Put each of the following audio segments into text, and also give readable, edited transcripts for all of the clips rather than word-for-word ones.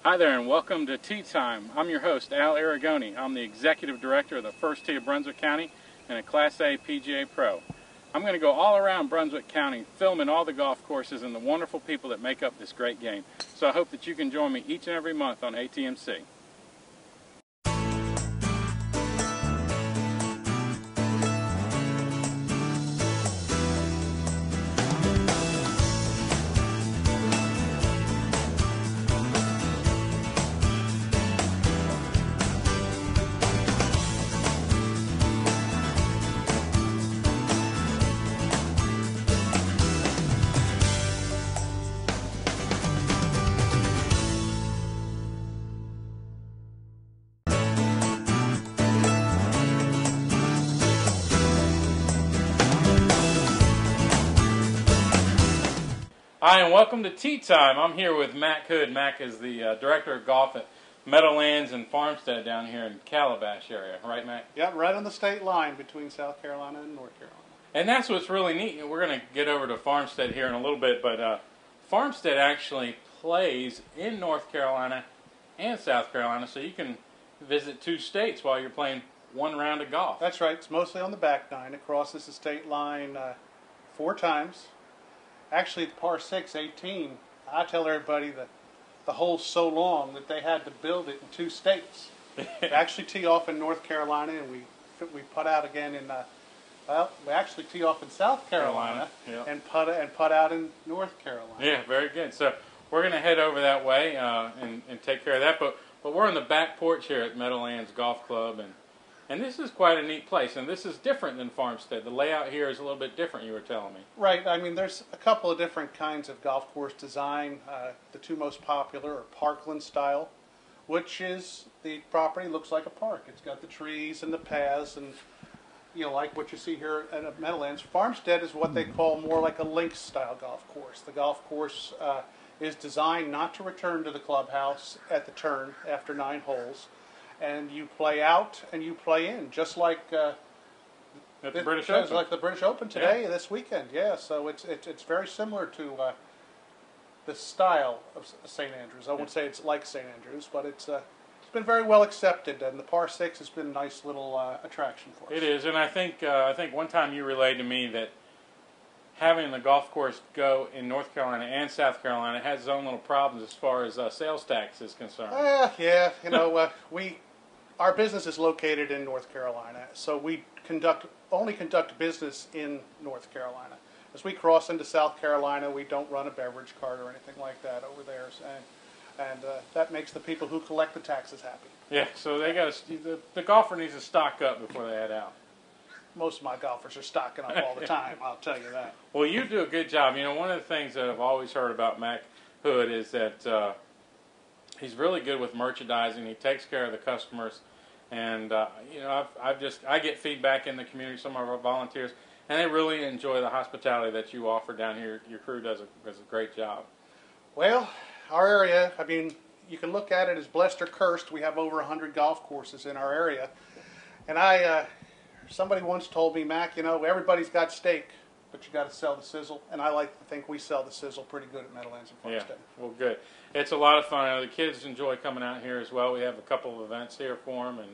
Hi there and welcome to Tea Time. I'm your host, Al Arrigoni. I'm the Executive Director of the First Tee of Brunswick County and a Class A PGA Pro. I'm going to go all around Brunswick County filming all the golf courses and the wonderful people that make up this great game. So I hope that you can join me each and every month on ATMC. Hi and welcome to Tea Time. I'm here with Mac Hood. Mac is the Director of Golf at Meadowlands-Farmstead down here in Calabash area. Right, Mac? Yep, right on the state line between South Carolina and North Carolina. And that's what's really neat. We're going to get over to Farmstead here in a little bit, but Farmstead actually plays in North Carolina and South Carolina, so you can visit two states while you're playing one round of golf. That's right. It's mostly on the back nine. It crosses the state line 4 times. Actually, the par 6, 18, I tell everybody that the hole's so long that they had to build it in 2 states. We actually tee off in North Carolina, and we putt out again in, we actually tee off in South Carolina, yeah. and putt out in North Carolina. Yeah, very good. So we're going to head over that way and take care of that. But we're on the back porch here at Meadowlands Golf Club, and this is quite a neat place, and this is different than Farmstead. The layout here is a little bit different, you were telling me. Right. I mean, there's a couple of different kinds of golf course design. The 2 most popular are parkland style, which is the property looks like a park. It's got the trees and the paths, and like what you see here at Meadowlands. Farmstead is what they call more like a links style golf course. The golf course is designed not to return to the clubhouse at the turn after 9 holes. And you play out and you play in, just like at the British Open. Like the British Open today, this weekend. Yeah, so it's very similar to the style of St. Andrews. I won't say it's like St. Andrews, but it's been very well accepted, and the par 6 has been a nice little attraction for us. It is, and I think one time you relayed to me that having the golf course go in North Carolina and South Carolina has its own little problems as far as sales tax is concerned. Yeah, our business is located in North Carolina, so we only conduct business in North Carolina. As we cross into South Carolina, we don't run a beverage cart or anything like that over there, and that makes the people who collect the taxes happy. Yeah, so they got the golfer needs to stock up before they head out. Most of my golfers are stocking up all the time, I'll tell you that. Well, you do a good job. One of the things that I've always heard about Mac Hood is that he's really good with merchandising. He takes care of the customers, and I get feedback in the community. Some of our volunteers, and they really enjoy the hospitality that you offer down here. Your crew does a great job. Well, our area, I mean, you can look at it as blessed or cursed. We have over 100 golf courses in our area, and somebody once told me, Mac, everybody's got steak, but you got to sell the sizzle, and I like to think we sell the sizzle pretty good at Meadowlands-Farmstead. Yeah, well, good. It's a lot of fun. The kids enjoy coming out here as well. We have a couple of events here for them, and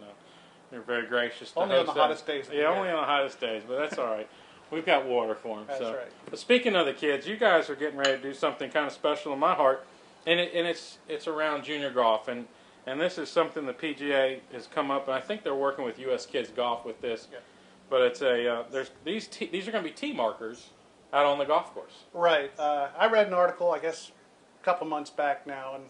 they're very gracious to only host on the hottest days. Yeah, only on the hottest days, but that's all right. We've got water for them. That's right. But speaking of the kids, you guys are getting ready to do something kind of special in my heart, and it's around junior golf, and this is something the PGA has come up, and I think they're working with U.S. Kids Golf with this. Yeah. But it's these are going to be tee markers out on the golf course. Right. I read an article, I guess, a couple months back now, and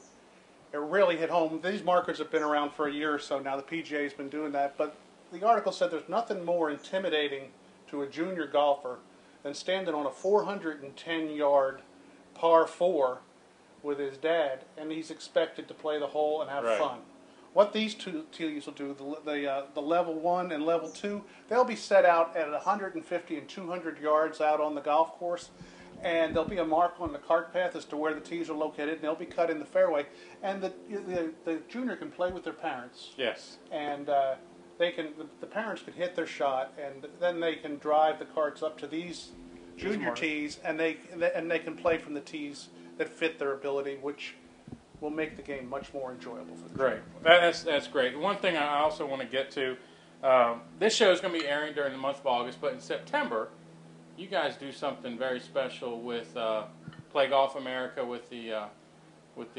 it really hit home. These markers have been around for a year or so now. The PGA has been doing that. But the article said there's nothing more intimidating to a junior golfer than standing on a 410-yard par 4 with his dad, and he's expected to play the hole and have fun. What these two tees will do, the level 1 and level 2, they'll be set out at 150 and 200 yards out on the golf course, and there'll be a mark on the cart path as to where the tees are located, and they'll be cut in the fairway. And the junior can play with their parents. Yes. And the parents can hit their shot, and then they can drive the carts up to these junior tees, and they can play from the tees that fit their ability, which will make the game much more enjoyable for the Great. That's great. One thing I also want to get to, this show is going to be airing during the month of August, but in September, you guys do something very special with Play Golf America with the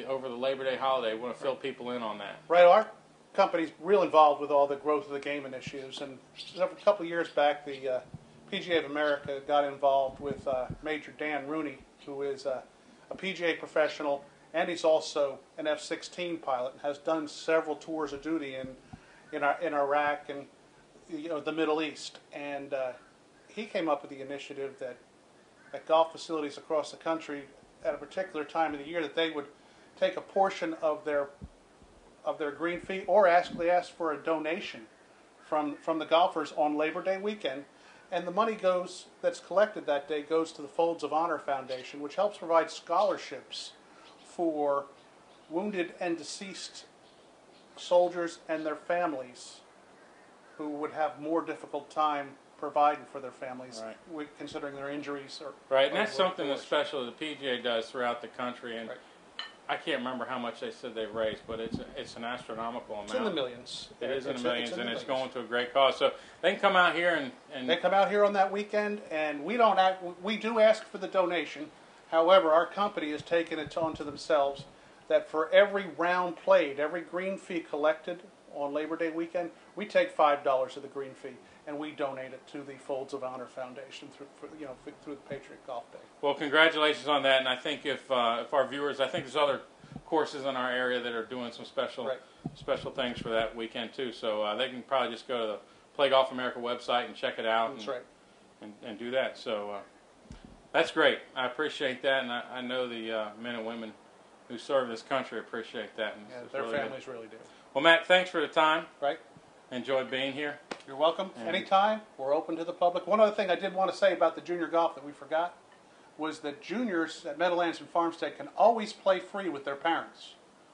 over the Labor Day holiday. We want to fill people in on that. Right, our company's real involved with all the growth of the game initiatives, and a couple of years back, the PGA of America got involved with Major Dan Rooney, who is a PGA professional, and he's also an F-16 pilot and has done several tours of duty in Iraq and the Middle East. And he came up with the initiative that at golf facilities across the country, at a particular time of the year, that they would take a portion of their green fee, or ask for a donation from the golfers on Labor Day weekend, and the money that's collected that day goes to the Folds of Honor Foundation, which helps provide scholarships for wounded and deceased soldiers and their families who would have more difficult time providing for their families, right, considering their injuries. Right, and that's something that's special the PGA does throughout the country, and right. I can't remember how much they said they've raised, but it's an astronomical amount. It's in the millions. It is in the millions, and it's going millions. to a great cause. So they can come out here and They come out here on that weekend, and we do ask for the donation. However, our company has taken it onto themselves that for every round played, every green fee collected on Labor Day weekend, we take $5 of the green fee and we donate it to the Folds of Honor Foundation through the Patriot Golf Day. Well, congratulations on that, and I think if our viewers, I think there's other courses in our area that are doing some special things for that weekend too. So they can probably just go to the Play Golf America website and check it out. That's right. And do that. So that's great. I appreciate that, and I know the men and women who serve this country appreciate that. And Yeah, it's their really families good. really do. Well, Matt, thanks for the time. Right. Enjoyed being here. You're welcome. And Anytime. We're open to the public. One other thing I did want to say about the junior golf that we forgot was that juniors at Meadowlands-Farmstead can always play free with their parents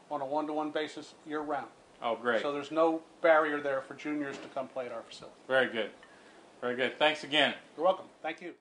on a one-to-one basis year-round. Oh, great. So there's no barrier there for juniors to come play at our facility. Very good. Very good. Thanks again. You're welcome. Thank you.